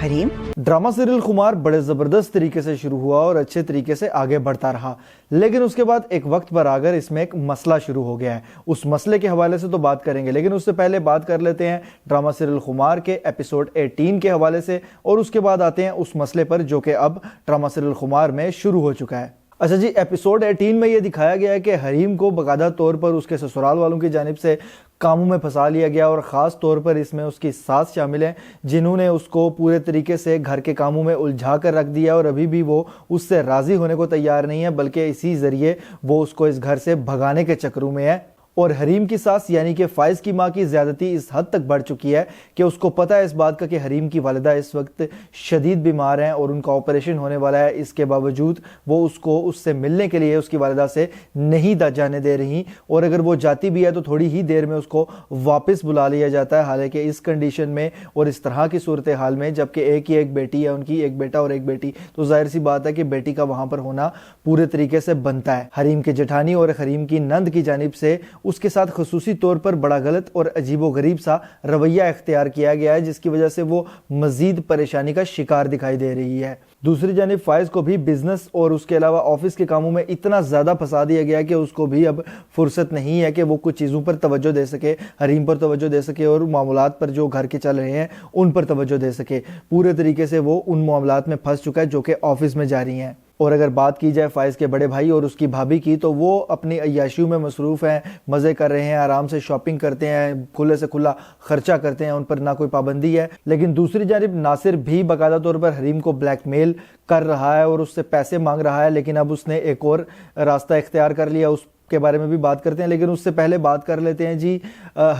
حریم. Drama serial خمار بڑے زبردست طریقے سے شروع ہوا اور اچھے طریقے سے آگے بڑھتا رہا، لیکن اس کے بعد ایک وقت پر آ کر اس میں ایک مسئلہ شروع ہو گیا ہے. اس مسئلے کے حوالے سے تو بات کریں گے، لیکن اس سے پہلے بات کر لیتے ہیں ڈرامہ سیریل خمار کے ایپیسوڈ 18 کے حوالے سے، اور اس کے بعد آتے ہیں اس مسئلے پر جو کہ اب ڈرامہ سیریل خمار میں شروع ہو چکا ہے. اچھا جی، ایپیسوڈ 18 میں یہ دکھایا گیا ہے کہ حریم کو باقاعدہ طور پر اس کے سسرال والوں کی جانب سے کاموں میں پھنسا لیا گیا، اور خاص طور پر اس میں اس کی ساس شامل ہیں جنہوں نے اس کو پورے طریقے سے گھر کے کاموں میں الجھا کر رکھ دیا، اور ابھی بھی وہ اس سے راضی ہونے کو تیار نہیں ہے، بلکہ اسی ذریعے وہ اس کو اس گھر سے بھگانے کے چکروں میں ہے. اور حریم کی ساس یعنی کہ فائز کی ماں کی زیادتی اس حد تک بڑھ چکی ہے کہ اس کو پتہ ہے اس بات کا کہ حریم کی والدہ اس وقت شدید بیمار ہیں اور ان کا آپریشن ہونے والا ہے. اس کے باوجود وہ اس کو اس سے ملنے کے لیے اس کی والدہ سے نہیں جانے دے رہی، اور اگر وہ جاتی بھی ہے تو تھوڑی ہی دیر میں اس کو واپس بلا لیا جاتا ہے. حالانکہ اس کنڈیشن میں اور اس طرح کی صورتحال میں، جبکہ ایک ہی ایک بیٹی ہے ان کی، ایک بیٹا اور ایک بیٹی، تو ظاہر سی بات ہے کہ بیٹی کا وہاں پر ہونا پورے طریقے سے بنتا ہے. حریم کے جٹھانی اور حریم کی نند کی جانب سے اس کے ساتھ خصوصی طور پر بڑا غلط اور عجیب و غریب سا رویہ اختیار کیا گیا ہے، جس کی وجہ سے وہ مزید پریشانی کا شکار دکھائی دے رہی ہے. دوسری جانب فائز کو بھی بزنس اور اس کے علاوہ آفس کے کاموں میں اتنا زیادہ پھنسا دیا گیا کہ اس کو بھی اب فرصت نہیں ہے کہ وہ کچھ چیزوں پر توجہ دے سکے، حریم پر توجہ دے سکے اور معاملات پر جو گھر کے چل رہے ہیں ان پر توجہ دے سکے. پورے طریقے سے وہ ان معاملات میں پھنس چکا ہے جو کہ آفس میں جاری ہیں. اور اگر بات کی جائے فائز کے بڑے بھائی اور اس کی بھابھی کی، تو وہ اپنی عیاشیوں میں مصروف ہیں، مزے کر رہے ہیں، آرام سے شاپنگ کرتے ہیں، کھلے سے کھلا خرچہ کرتے ہیں، ان پر نہ کوئی پابندی ہے. لیکن دوسری جانب ناصر بھی باقاعدہ طور پر حریم کو بلیک میل کر رہا ہے اور اس سے پیسے مانگ رہا ہے، لیکن اب اس نے ایک اور راستہ اختیار کر لیا. اس کے بارے میں بھی بات کرتے ہیں، لیکن اس سے پہلے بات کر لیتے ہیں جی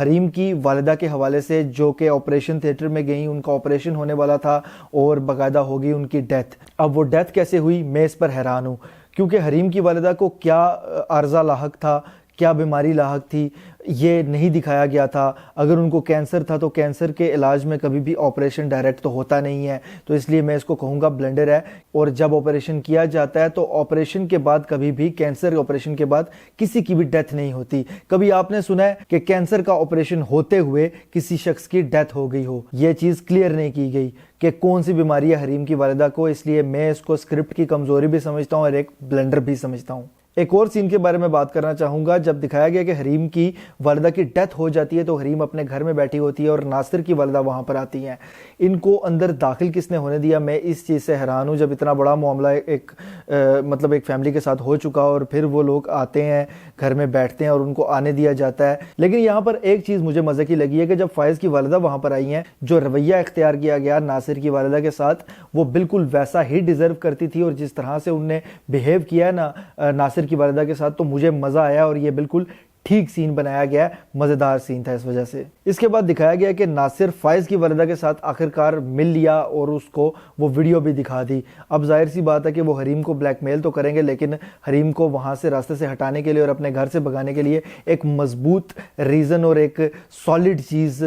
حریم کی والدہ کے حوالے سے، جو کہ آپریشن تھیٹر میں گئیں. ان کا آپریشن ہونے والا تھا اور باقاعدہ ہوگی ان کی ڈیتھ. اب وہ ڈیتھ کیسے ہوئی، میں اس پر حیران ہوں، کیونکہ حریم کی والدہ کو کیا عارضہ لاحق تھا، کیا بیماری لاحق تھی، یہ نہیں دکھایا گیا تھا. اگر ان کو کینسر تھا تو کینسر کے علاج میں کبھی بھی آپریشن ڈائریکٹ تو ہوتا نہیں ہے، تو اس لیے میں اس کو کہوں گا بلنڈر ہے. اور جب آپریشن کیا جاتا ہے تو آپریشن کے بعد کبھی بھی، کینسر آپریشن کے بعد کسی کی بھی ڈیتھ نہیں ہوتی. کبھی آپ نے سنا ہے کہ کینسر کا آپریشن ہوتے ہوئے کسی شخص کی ڈیتھ ہو گئی ہو؟ یہ چیز کلیئر نہیں کی گئی کہ کون سی بیماری ہے حریم کی والدہ کو. اس لیے میں اس کو سکرپٹ کی کمزوری بھی سمجھتا ہوں اور ایک بلنڈر بھی سمجھتا ہوں. ایک اور سین کے بارے میں بات کرنا چاہوں گا. جب دکھایا گیا کہ حریم کی والدہ کی ڈیتھ ہو جاتی ہے تو حریم اپنے گھر میں بیٹھی ہوتی ہے اور ناصر کی والدہ وہاں پر آتی ہیں. ان کو اندر داخل کس نے ہونے دیا؟ میں اس چیز سے حیران ہوں. جب اتنا بڑا معاملہ ایک فیملی کے ساتھ ہو چکا اور پھر وہ لوگ آتے ہیں، گھر میں بیٹھتے ہیں اور ان کو آنے دیا جاتا ہے. لیکن یہاں پر ایک چیز مجھے مزے کی لگی ہے کہ جب فائز کی والدہ وہاں پر آئی ہیں، جو رویہ اختیار کیا گیا ناصر کی والدہ کے ساتھ، وہ بالکل ویسا ہی ڈیزرو کرتی تھی. اور جس طرح سے انہوں نے بیہیو کیا ہے نا ناصر کی والدہ کے ساتھ، تو مجھے مزہ آیا اور یہ بالکل ٹھیک سین بنایا گیا، مزیدار سین تھا اس وجہ سے. اس کے بعد دکھایا گیا کہ ناصر فائز کی والدہ کے ساتھ آخرکار مل لیا اور اس کو وہ ویڈیو بھی دکھا دی. اب ظاہر سی بات ہے کہ وہ حریم کو بلیک میل تو کریں گے، لیکن حریم کو وہاں سے راستے سے ہٹانے کے لیے اور اپنے گھر سے بھگانے کے لیے ایک مضبوط ریزن اور ایک سالڈ چیز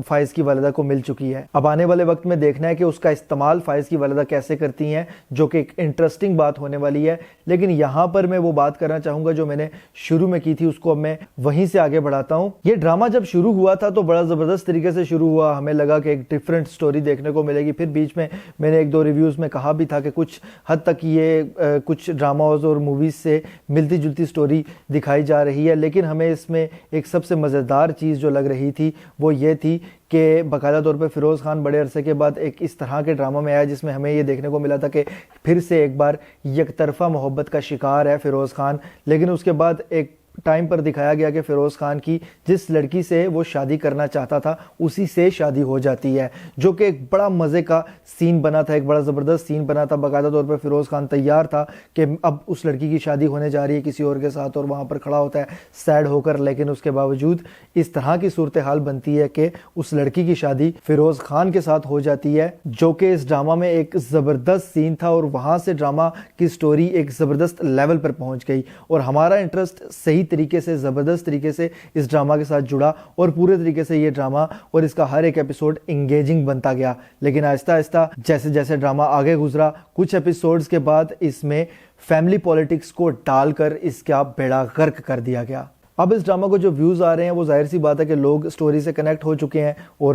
فائز کی والدہ کو مل چکی ہے. اب آنے والے وقت میں دیکھنا ہے کہ اس کا استعمال فائز کی والدہ کیسے کرتی ہیں، جو کہ ایک انٹرسٹنگ بات ہونے والی ہے. لیکن یہاں پر میں وہ بات کرنا چاہوں گا جو میں نے شروع میں کی تھی، اس کو اب میں وہیں سے آگے بڑھاتا ہوں. یہ ڈرامہ جب شروع ہوا تھا تو بڑا زبردست طریقے سے شروع ہوا. ہمیں لگا کہ ایک ڈیفرنٹ سٹوری دیکھنے کو ملے گی. پھر بیچ میں میں نے ایک دو ریویوز میں کہا بھی تھا کہ کچھ حد تک یہ کچھ ڈراماز اور موویز سے ملتی جلتی سٹوری دکھائی جا رہی ہے. لیکن ہمیں اس میں ایک سب سے مزیدار چیز جو لگ رہی تھی وہ یہ تھی کہ باقاعدہ طور پہ فیروز خان بڑے عرصے کے بعد ایک اس طرح کے ڈرامہ میں آیا جس میں ہمیں یہ دیکھنے کو ملا تھا کہ پھر سے ایک بار یک طرفہ محبت کا شکار ہے فیروز خان. لیکن اس کے بعد ایک ٹائم پر دکھایا گیا کہ فیروز خان کی جس لڑکی سے وہ شادی کرنا چاہتا تھا اسی سے شادی ہو جاتی ہے، جو کہ ایک بڑا مزے کا سین بنا تھا، ایک بڑا زبردست سین بنا تھا. باقاعدہ طور پر فیروز خان تیار تھا کہ اب اس لڑکی کی شادی ہونے جا رہی ہے کسی اور کے ساتھ، اور وہاں پر کھڑا ہوتا ہے سیڈ ہو کر. لیکن اس کے باوجود اس طرح کی صورتحال بنتی ہے کہ اس لڑکی کی شادی فیروز خان کے ساتھ ہو جاتی ہے، جو کہ اس ڈرامہ میں ایک زبردست سین تھا. اور وہاں سے ڈرامہ کی سٹوری ایک زبردست لیول پر پہنچ گئی اور ہمارا انٹرسٹ صحیح طریقے سے، زبردست طریقے سے اس ڈرامہ کے ساتھ جڑا اور پورے طریقے سے یہ ڈرامہ اور اس کا ہر ایک ایپیسوڈ انگیجنگ بنتا گیا. لیکن آہستہ آہستہ جیسے جیسے ڈرامہ آگے گزرا، کچھ ایپیسوڈز کے بعد اس میں فیملی پولیٹکس کو ڈال کر اس کا بیڑا غرق کر دیا گیا. اب اس ڈرامہ کو جو ویوز آ رہے ہیں وہ ظاہر سی بات ہے کہ لوگ سٹوری سے کنیکٹ ہو چکے ہیں، اور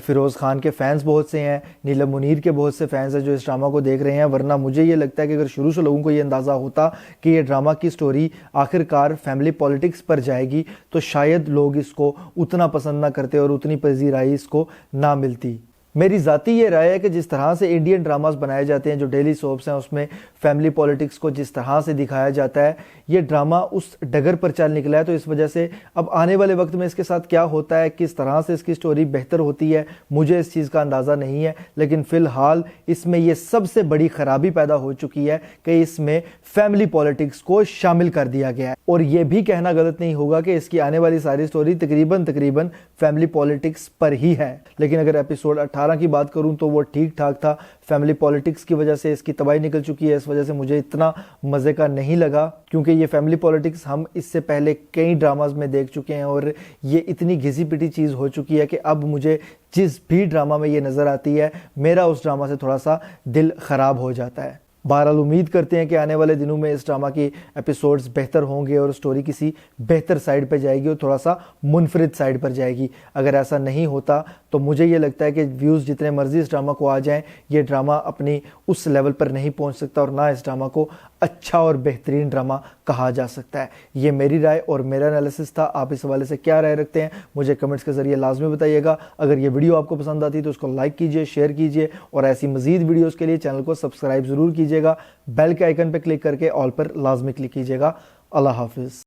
فیروز خان کے فینس بہت سے ہیں، نیلم منیر کے بہت سے فینس ہیں جو اس ڈرامہ کو دیکھ رہے ہیں، ورنہ مجھے یہ لگتا ہے کہ اگر شروع سے لوگوں کو یہ اندازہ ہوتا کہ یہ ڈرامہ کی سٹوری آخرکار فیملی پولیٹکس پر جائے گی تو شاید لوگ اس کو اتنا پسند نہ کرتے اور اتنی پذیرائی اس کو نہ ملتی۔ میری ذاتی یہ رائے ہے کہ جس طرح سے انڈین ڈراماز بنائے جاتے ہیں، جو ڈیلی سوپس ہیں، اس میں فیملی پولیٹکس کو جس طرح سے دکھایا جاتا ہے، یہ ڈرامہ اس ڈگر پر چل نکلا ہے، تو اس وجہ سے اب آنے والے وقت میں اس کے ساتھ کیا ہوتا ہے، کس طرح سے اس کی سٹوری بہتر ہوتی ہے، مجھے اس چیز کا اندازہ نہیں ہے، لیکن فی الحال اس میں یہ سب سے بڑی خرابی پیدا ہو چکی ہے کہ اس میں فیملی پولیٹکس کو شامل کر دیا گیا ہے، اور یہ بھی کہنا غلط نہیں ہوگا کہ اس کی آنے والی ساری سٹوری تقریباً فیملی پولیٹکس پر ہی ہے۔ لیکن اگر ایپیسوڈ 18 کی بات کروں تو وہ ٹھیک ٹھاک تھا، فیملی پولیٹکس کی وجہ سے اس کی تباہی نکل چکی ہے، اس وجہ سے مجھے اتنا مزے کا نہیں لگا، کیونکہ یہ فیملی پولیٹکس ہم اس سے پہلے کئی ڈراماز میں دیکھ چکے ہیں، اور یہ اتنی گھسی پٹی چیز ہو چکی ہے کہ اب مجھے جس بھی ڈرامہ میں یہ نظر آتی ہے، میرا اس ڈرامہ سے تھوڑا سا دل خراب ہو جاتا ہے۔ بہرحال امید کرتے ہیں کہ آنے والے دنوں میں اس ڈرامہ کی ایپیسوڈز بہتر ہوں گے اور سٹوری کسی بہتر سائیڈ پہ جائے گی اور تھوڑا سا منفرد سائیڈ پر جائے گی۔ اگر ایسا نہیں ہوتا تو مجھے یہ لگتا ہے کہ ویوز جتنے مرضی اس ڈرامہ کو آ جائیں، یہ ڈرامہ اپنی اس لیول پر نہیں پہنچ سکتا اور نہ اس ڈرامہ کو اچھا اور بہترین ڈرامہ کہا جا سکتا ہے۔ یہ میری رائے اور میرا انالیسس تھا۔ آپ اس حوالے سے کیا رائے رکھتے ہیں مجھے کمنٹس کے ذریعے لازمی بتائیے گا۔ اگر یہ ویڈیو آپ کو پسند آتی تو اس کو لائک کیجئے، شیئر کیجئے، اور ایسی مزید ویڈیوز کے لیے چینل کو سبسکرائب ضرور کیجئے گا۔ بیل کے آئیکن پہ کلک کر کے آل پر لازمی کلک کیجئے گا۔ اللہ حافظ۔